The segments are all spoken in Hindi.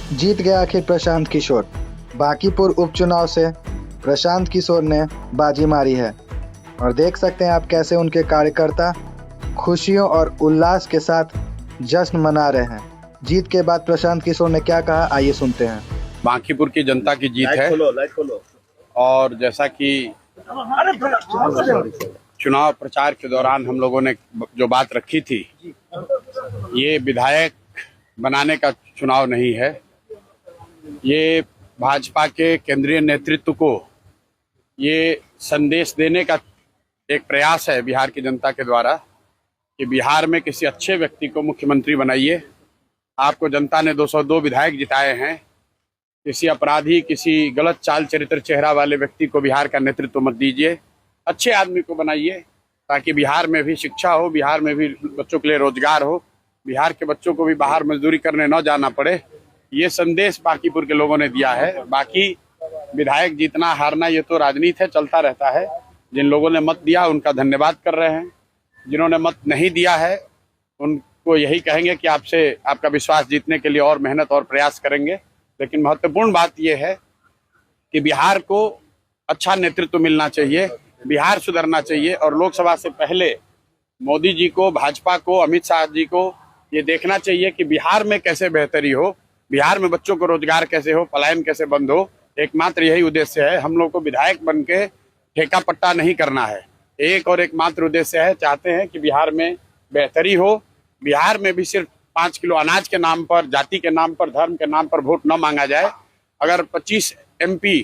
जीत गया आखिर प्रशांत किशोर। बांकीपुर उपचुनाव से प्रशांत किशोर ने बाजी मारी है और देख सकते हैं आप कैसे उनके कार्यकर्ता खुशियों और उल्लास के साथ जश्न मना रहे हैं। जीत के बाद प्रशांत किशोर ने क्या कहा, आइए सुनते हैं। बांकीपुर की जनता की जीत है और जैसा कि चुनाव प्रचार के दौरान हम लोगों ने जो बात रखी थी, ये विधायक बनाने का चुनाव नहीं है, ये भाजपा के केंद्रीय नेतृत्व को ये संदेश देने का एक प्रयास है बिहार की जनता के द्वारा कि बिहार में किसी अच्छे व्यक्ति को मुख्यमंत्री बनाइए। आपको जनता ने 202 विधायक जिताए हैं, किसी अपराधी, किसी गलत चाल चरित्र चेहरा वाले व्यक्ति को बिहार का नेतृत्व मत दीजिए, अच्छे आदमी को बनाइए ताकि बिहार में भी शिक्षा हो, बिहार में भी बच्चों के लिए रोजगार हो, बिहार के बच्चों को भी बाहर मजदूरी करने न जाना पड़े। ये संदेश बांकीपुर के लोगों ने दिया है। बाकी विधायक जीतना हारना ये तो राजनीति है, चलता रहता है। जिन लोगों ने मत दिया उनका धन्यवाद कर रहे हैं, जिन्होंने मत नहीं दिया है उनको यही कहेंगे कि आपसे आपका विश्वास जीतने के लिए और मेहनत और प्रयास करेंगे। लेकिन महत्वपूर्ण बात यह है कि बिहार को अच्छा नेतृत्व मिलना चाहिए, बिहार सुधरना चाहिए और लोकसभा से पहले मोदी जी को, भाजपा को, अमित शाह जी को ये देखना चाहिए कि बिहार में कैसे बेहतरी हो, बिहार में बच्चों को रोजगार कैसे हो, पलायन कैसे बंद हो। एकमात्र यही उद्देश्य है। हम लोग को विधायक बन के ठेका पट्टा नहीं करना है, एक और एकमात्र उद्देश्य है, चाहते हैं कि बिहार में बेहतरी हो। बिहार में भी सिर्फ 5 किलो अनाज के नाम पर, जाति के नाम पर, धर्म के नाम पर वोट न मांगा जाए। अगर 25 MP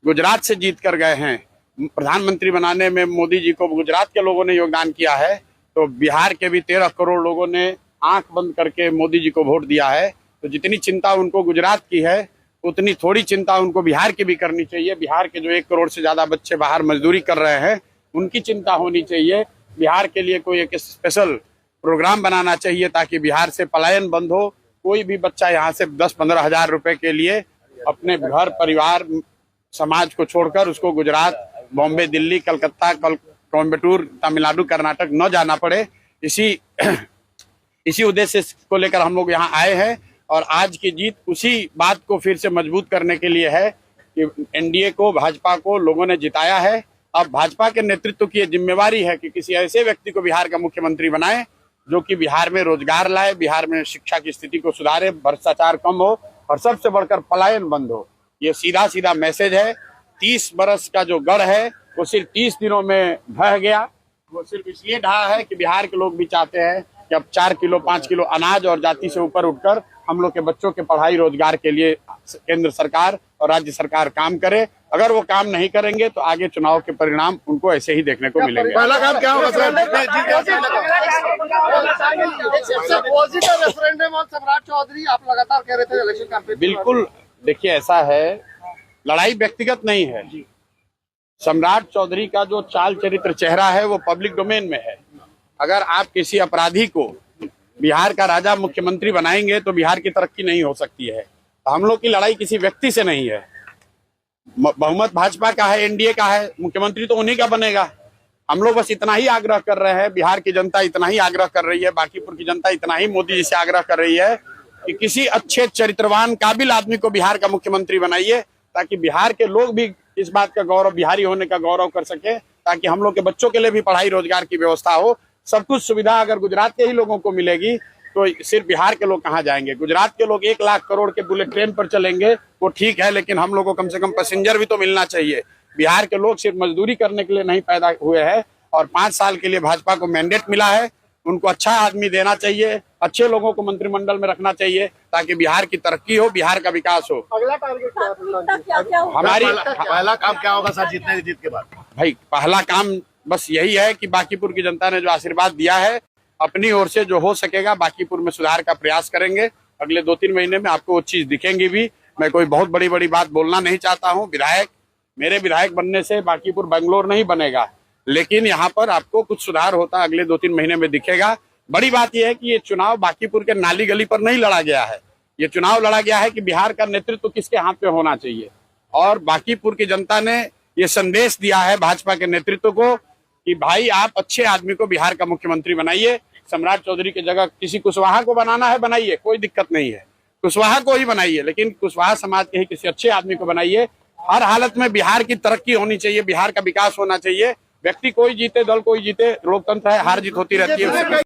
गुजरात से जीत कर गए हैं, प्रधानमंत्री बनाने में मोदी जी को गुजरात के लोगों ने योगदान किया है, तो बिहार के भी 13 करोड़ लोगों ने आंख बंद करके मोदी जी को वोट दिया है। तो जितनी चिंता उनको गुजरात की है उतनी थोड़ी चिंता उनको बिहार की भी करनी चाहिए। बिहार के जो 1 करोड़ से ज्यादा बच्चे बाहर मजदूरी कर रहे हैं उनकी चिंता होनी चाहिए। बिहार के लिए कोई एक स्पेशल प्रोग्राम बनाना चाहिए ताकि बिहार से पलायन बंद हो। कोई भी बच्चा यहाँ से 10-15 हजार रुपए के लिए अपने घर परिवार समाज को छोड़कर उसको गुजरात, बॉम्बे, दिल्ली, कलकत्ता, कोयम्बटूर, तमिलनाडु, कर्नाटक न जाना पड़े। इसी उद्देश्य को लेकर हम लोग यहाँ आए हैं और आज की जीत उसी बात को फिर से मजबूत करने के लिए है कि NDA को, भाजपा को लोगों ने जिताया है। अब भाजपा के नेतृत्व की जिम्मेवारी है कि किसी ऐसे व्यक्ति को बिहार का मुख्यमंत्री बनाए जो कि बिहार में रोजगार लाए, बिहार में शिक्षा की स्थिति को सुधारे, भ्रष्टाचार कम हो और सबसे बढ़कर पलायन बंद हो। ये सीधा सीधा मैसेज है। 30 बरस का जो गढ़ है वो सिर्फ 30 दिनों में ढह गया। वो सिर्फ इसलिए ढहा है कि बिहार के लोग भी चाहते हैं कि अब 4 किलो 5 किलो अनाज और जाति से ऊपर उठकर हम लोग के बच्चों के पढ़ाई रोजगार के लिए केंद्र सरकार और राज्य सरकार काम करे। अगर वो काम नहीं करेंगे तो आगे चुनाव के परिणाम उनको ऐसे ही देखने को मिलेंगे। पहला काम क्या होगा सर? सम्राट चौधरी आप लगातार कह रहे थे इलेक्शन कैंपेन। बिल्कुल, देखिए ऐसा है, लड़ाई व्यक्तिगत नहीं है। सम्राट चौधरी का जो चाल चरित्र चेहरा है वो पब्लिक डोमेन में है। अगर आप किसी अपराधी को बिहार का राजा मुख्यमंत्री बनाएंगे तो बिहार की तरक्की नहीं हो सकती है। तो हम लोग की लड़ाई किसी व्यक्ति से नहीं है। बहुमत भाजपा का है, NDA का है, मुख्यमंत्री तो उन्हीं का बनेगा। हम लोग बस इतना ही आग्रह कर रहे हैं, बिहार की जनता इतना ही आग्रह कर रही है, बांकीपुर की जनता इतना ही मोदी जी से आग्रह कर रही है कि किसी अच्छे चरित्रवान काबिल आदमी को बिहार का मुख्यमंत्री बनाइए ताकि बिहार के लोग भी इस बात का गौरव, बिहारी होने का गौरव कर सके, ताकि हम लोग के बच्चों के लिए भी पढ़ाई रोजगार की व्यवस्था हो। सब कुछ सुविधा अगर गुजरात के ही लोगों को मिलेगी तो सिर्फ बिहार के लोग कहाँ जाएंगे? गुजरात के लोग 1 लाख करोड़ के बुलेट ट्रेन पर चलेंगे, वो ठीक है, लेकिन हम लोग को कम से कम पैसेंजर भी तो मिलना चाहिए। बिहार के लोग सिर्फ मजदूरी करने के लिए नहीं पैदा हुए हैं और 5 साल के लिए भाजपा को मैंडेट मिला है। उनको अच्छा आदमी देना चाहिए, अच्छे लोगों को मंत्रिमंडल में रखना चाहिए ताकि बिहार की तरक्की हो, बिहार का विकास हो। अगला टारगेट क्या होगा? हमारी पहला काम क्या होगा सर जीतने की जीत के बाद? भाई पहला काम बस यही है कि बांकीपुर की जनता ने जो आशीर्वाद दिया है, अपनी ओर से जो हो सकेगा बांकीपुर में सुधार का प्रयास करेंगे। अगले 2-3 महीने में आपको वो चीज दिखेंगी भी। मैं कोई बहुत बड़ी बड़ी बात बोलना नहीं चाहता हूँ। मेरे विधायक बनने से बांकीपुर बेंगलोर नहीं बनेगा, लेकिन यहाँ पर आपको कुछ सुधार होता अगले 2-3 महीने में दिखेगा। बड़ी बात यह है कि ये चुनाव बांकीपुर के नाली गली पर नहीं लड़ा गया है। ये चुनाव लड़ा गया है कि बिहार का नेतृत्व किसके हाथ पे होना चाहिए। और बांकीपुर की जनता ने ये संदेश दिया है भाजपा के नेतृत्व को कि भाई आप अच्छे आदमी को बिहार का मुख्यमंत्री बनाइए। सम्राट चौधरी की जगह किसी कुशवाहा को बनाना है बनाइए, कोई दिक्कत नहीं है। कुशवाहा को ही बनाइए, लेकिन कुशवाहा समाज के ही किसी अच्छे आदमी को बनाइए। हर हालत में बिहार की तरक्की होनी चाहिए, बिहार का विकास होना चाहिए। व्यक्ति कोई जीते, दल कोई जीते, लोकतंत्र है, हार जीत होती रहती है।